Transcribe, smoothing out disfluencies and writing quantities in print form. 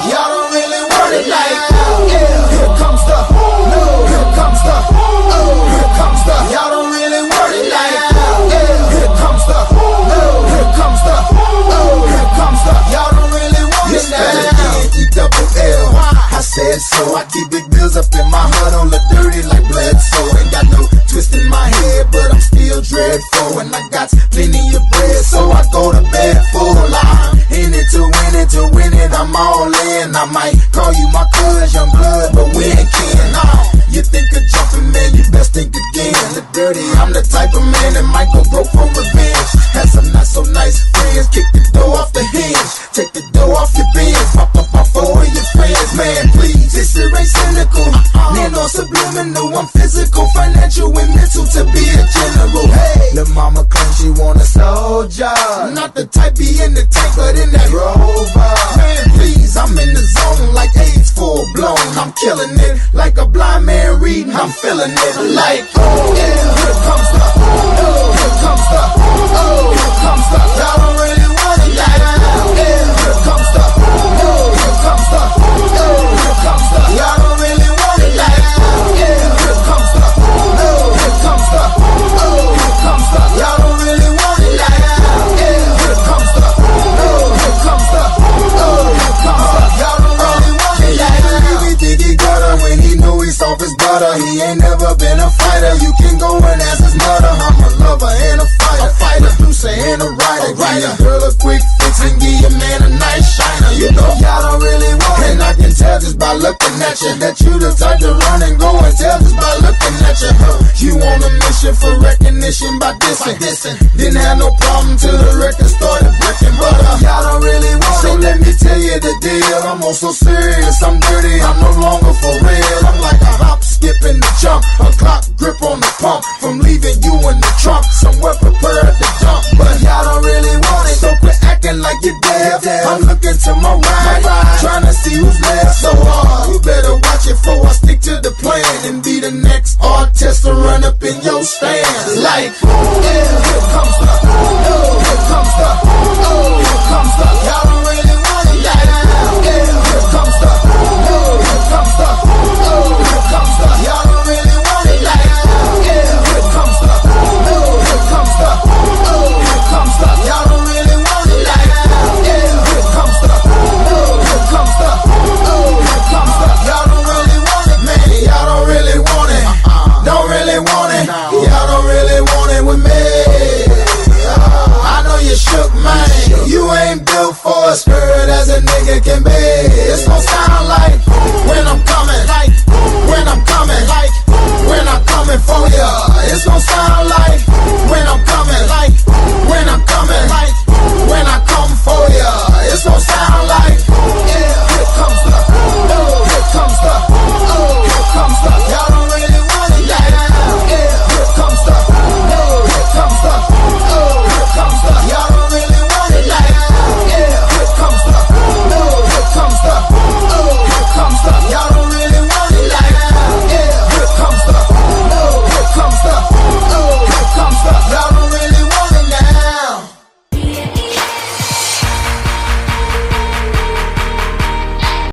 y'all don't really want it like that. Here comes the, here comes the, here comes the, y'all don't really want it like that. Here comes the, here comes the, here comes the, y'all don't really want it like that. E-double-L, I said so. I keep big bills up in my heart on the dirty like Bledsoe. Ain't got no twist in my head, but I'm still dreadful. And I got plenty of bread, so I go to bed full. I'm in it to win it, I'm all in. I might call you my cuz, young blood, but we ain't kin. You think of jumping, man, you best think again. The dirty, I'm the type of man that might go broke for revenge. Had some not so nice friends, kick the door off the hinge, take the door off your bins, pop up my four of your friends. Man, please, this shit ain't cynical. Man, no subliminal, I'm physical, financial, and mental to be a general. Hey, lil' mama claims she want a soldier, not the type be in the tank, but in that Rover. Man, please, I'm in the zone like AIDS full blown. I'm killing it like a blind man reading. I'm feeling it like, oh yeah, here comes the, here comes the, here comes the. Y'all don't really want it like that. Here comes the, here comes the, here comes the. Y'all don't really want it like that. Here comes the, here comes the, here comes the. Y'all don't really want it like that. Here comes the, here comes the, here comes the. Y'all don't really want it like that. He think he got her when he knew he soft his butter. He ain't never been a fighter. You can go and ask his mother. I'm a lover and a fighter, producer and a writer. Give your girl a quick fix and give your man a nice shiner. You know y'all don't really want it, and I can tell just by looking at you that you the type to run and go and tell just by looking at you. You on a mission for recognition by dissing. Didn't have no problem till the record started breaking, but y'all don't really want it. So let me tell you the deal. I'm on so serious, I'm dirty, I'm no longer for real. I'm like a hop, skip, and a jump, a clock grip on the pump. From leaving you in the trunk, somewhere prepared to dump. But y'all don't really want it, so quit acting like you're deaf. I'm looking to my right, trying to see who's left. So you better watch it before I stick to the plan and be the next artist to run up in your stand. Like, yeah,